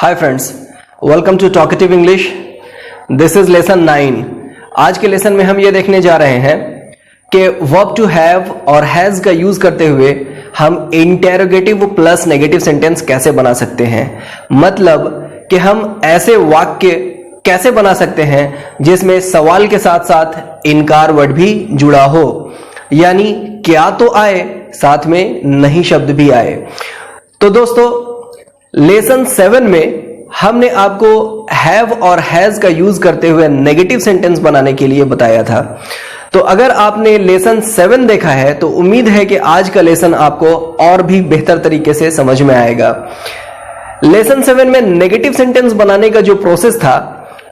Hi friends, welcome to talkative English. This is lesson 9। आज के lesson में हम ये देखने जा रहे हैं कि वर्ब टू हैव और हैज का यूज करते हुए हम इंटेरोगेटिव प्लस नेगेटिव सेंटेंस कैसे बना सकते हैं। मतलब कि हम ऐसे वाक्य कैसे बना सकते हैं जिसमें सवाल के साथ साथ इनकार वर्ड भी जुड़ा हो, यानी क्या तो आए साथ में नहीं शब्द भी आए। तो दोस्तों, लेसन 7 में हमने आपको हैव और हैज का यूज करते हुए नेगेटिव सेंटेंस बनाने के लिए बताया था। तो अगर आपने लेसन 7 देखा है तो उम्मीद है कि आज का लेसन आपको और भी बेहतर तरीके से समझ में आएगा। लेसन 7 में नेगेटिव सेंटेंस बनाने का जो प्रोसेस था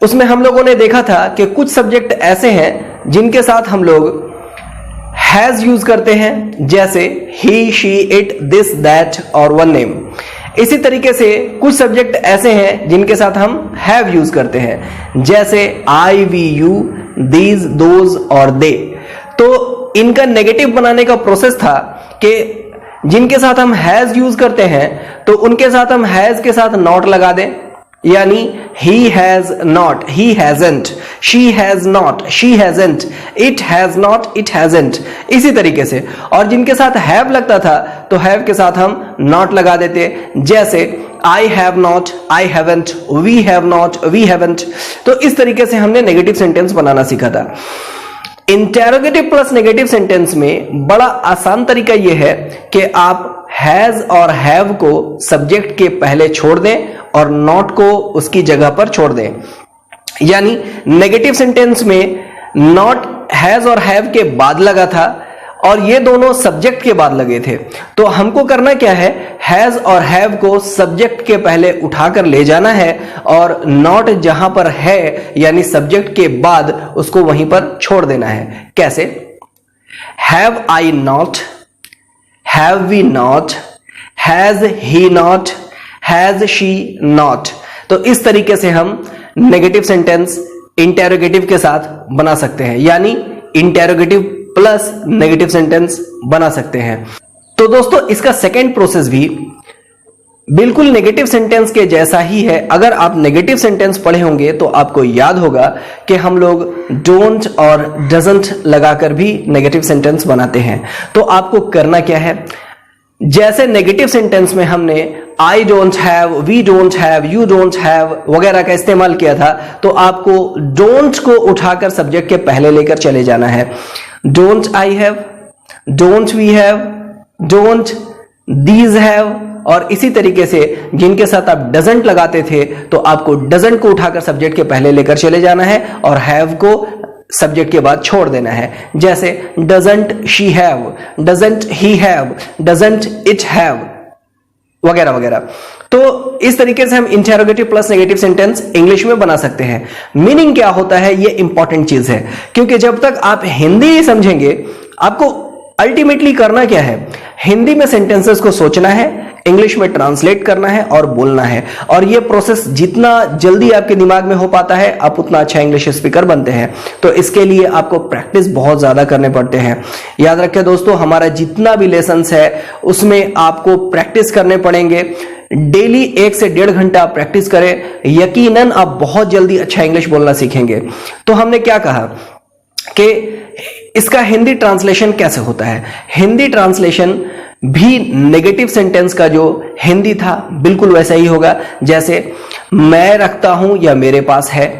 उसमें हम लोगों ने देखा था कि कुछ सब्जेक्ट ऐसे हैं जिनके साथ हम लोग हैज यूज करते हैं, जैसे ही, शी, इट, दिस, दैट और वन नेम। इसी तरीके से कुछ सब्जेक्ट ऐसे हैं जिनके साथ हम हैव यूज करते हैं, जैसे आई, वी, यू, दीज, दोज और दे। तो इनका नेगेटिव बनाने का प्रोसेस था कि जिनके साथ हम हैज यूज करते हैं तो उनके साथ हम हैज के साथ नॉट लगा दें, यानी he has not, he hasn't, she has not, she hasn't, it has not, it hasn't। इसी तरीके से, और जिनके साथ have लगता था तो have के साथ हम not लगा देते, जैसे I have not, I haven't, we have not, we haven't। तो इस तरीके से हमने नेगेटिव सेंटेंस बनाना सीखा था। इंटेरोगेटिव प्लस नेगेटिव सेंटेंस में बड़ा आसान तरीका यह है कि आप हैज और हैव को सब्जेक्ट के पहले छोड़ दें और नॉट को उसकी जगह पर छोड़ दें। यानी नेगेटिव सेंटेंस में नॉट हैज और हैव के बाद लगा था और ये दोनों सब्जेक्ट के बाद लगे थे। तो हमको करना क्या है, हैज और हैव को सब्जेक्ट के पहले उठाकर ले जाना है और नॉट जहां पर है यानी सब्जेक्ट के बाद उसको वहीं पर छोड़ देना है। कैसे? Have I not, have we not, has he not, has she not. तो इस तरीके से हम नेगेटिव सेंटेंस इंटेरोगेटिव के साथ बना सकते हैं, यानी इंटेरोगेटिव प्लस नेगेटिव सेंटेंस बना सकते हैं। तो दोस्तों, इसका सेकेंड प्रोसेस भी बिल्कुल नेगेटिव सेंटेंस के जैसा ही है। अगर आप नेगेटिव सेंटेंस पढ़े होंगे तो आपको याद होगा कि हम लोग डोंट और डजंट लगाकर भी नेगेटिव सेंटेंस बनाते हैं। तो आपको करना क्या है, जैसे नेगेटिव सेंटेंस में हमने I don't have, we don't have, you don't have वगैरह का इस्तेमाल किया था, तो आपको डोंट को उठाकर सब्जेक्ट के पहले लेकर चले जाना है। Don't I have, don't we have, don't these have. और इसी तरीके से जिनके साथ आप डजंट लगाते थे तो आपको डजंट को उठाकर सब्जेक्ट के पहले लेकर चले जाना है और हैव को सब्जेक्ट के बाद छोड़ देना है, जैसे doesn't she have, doesn't he have, doesn't it have वगैरह वगैरह। तो इस तरीके से हम interrogative plus negative sentence English में बना सकते हैं। मीनिंग क्या होता है ये इंपॉर्टेंट चीज है, क्योंकि जब तक आप हिंदी समझेंगे, आपको अल्टीमेटली करना क्या है, हिंदी में सेंटेंसेस को सोचना है, इंग्लिश में ट्रांसलेट करना है और बोलना है। और ये प्रोसेस जितना जल्दी आपके दिमाग में हो पाता है आप उतना अच्छा इंग्लिश स्पीकर बनते हैं। तो इसके लिए आपको प्रैक्टिस बहुत ज्यादा करने पड़ते हैं। याद रखें दोस्तों, हमारा जितना भी लेसन्स है उसमें आपको प्रैक्टिस करने पड़ेंगे। डेली 1 से 1.5 घंटा प्रैक्टिस करें, यकीनन आप बहुत जल्दी अच्छा इंग्लिश बोलना सीखेंगे। तो हमने क्या कहा कि इसका हिंदी ट्रांसलेशन कैसे होता है। हिंदी ट्रांसलेशन भी नेगेटिव सेंटेंस का जो हिंदी था बिल्कुल वैसा ही होगा, जैसे मैं रखता हूं या मेरे पास है।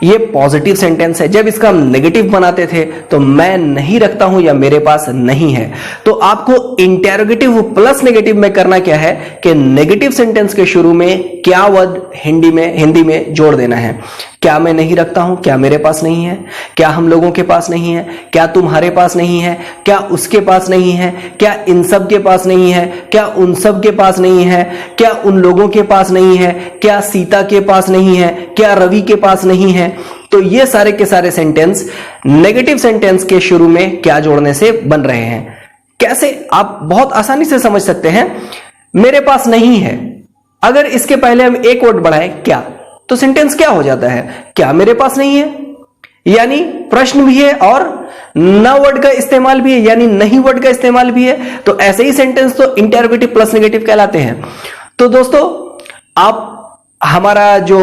ये पॉजिटिव सेंटेंस है। जब इसका हम नेगेटिव बनाते थे तो मैं नहीं रखता हूं या मेरे पास नहीं है। तो आपको इंटेरोगेटिव प्लस नेगेटिव में करना क्या है कि नेगेटिव सेंटेंस के शुरू में क्या वर्ड हिंदी में जोड़ देना है। क्या मैं नहीं रखता हूं, क्या मेरे पास नहीं है, क्या हम लोगों के पास नहीं है, क्या तुम्हारे पास नहीं है, क्या उसके पास नहीं है, क्या इन सब के पास नहीं है, क्या उन सब के पास नहीं है, क्या उन लोगों के पास नहीं है, क्या सीता के पास नहीं है, क्या रवि के पास नहीं है। तो ये सारे के सारे सेंटेंस नेगेटिव सेंटेंस के शुरू में क्या जोड़ने से बन रहे हैं। कैसे, आप बहुत आसानी से समझ सकते हैं। मेरे पास नहीं है, अगर इसके पहले हम एक वर्ड बढ़ाएं क्या, तो सेंटेंस क्या हो जाता है, क्या मेरे पास नहीं है, यानी प्रश्न भी है और न वर्ड का इस्तेमाल भी है, यानी नहीं वर्ड का इस्तेमाल भी है। तो ऐसे ही सेंटेंस तो इंटेरोगेटिव प्लस नेगेटिव कहलाते हैं। तो दोस्तों, आप हमारा जो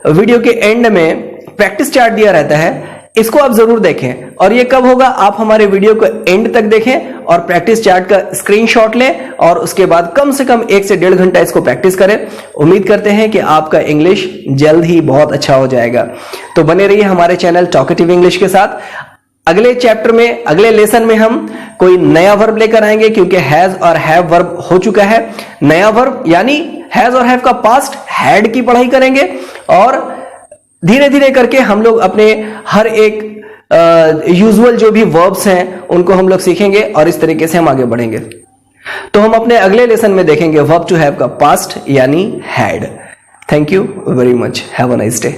वीडियो के एंड में प्रैक्टिस चार्ट दिया रहता है, इसको आप जरूर देखें। और ये कब होगा, आप हमारे वीडियो को एंड तक देखें और प्रैक्टिस चार्ट का स्क्रीनशॉट लें और उसके बाद कम से कम 1 से 1.5 घंटा इसको प्रैक्टिस करें। उम्मीद करते हैं कि आपका इंग्लिश जल्द ही बहुत अच्छा हो जाएगा। तो बने रहिए हमारे चैनल टॉकेटिव इंग्लिश के साथ। अगले चैप्टर में, अगले लेसन में हम कोई नया वर्ब लेकर आएंगे, क्योंकि हैज और हैव वर्ब हो चुका है। नया वर्ब यानी हैज और हैव का पास्ट हैड की पढ़ाई करेंगे और धीरे धीरे करके हम लोग अपने हर एक यूजुअल जो भी वर्ब्स हैं उनको हम लोग सीखेंगे और इस तरीके से हम आगे बढ़ेंगे। तो हम अपने अगले लेसन में देखेंगे वर्ब टू हैव का पास्ट यानी had. Thank you very much, have a nice day.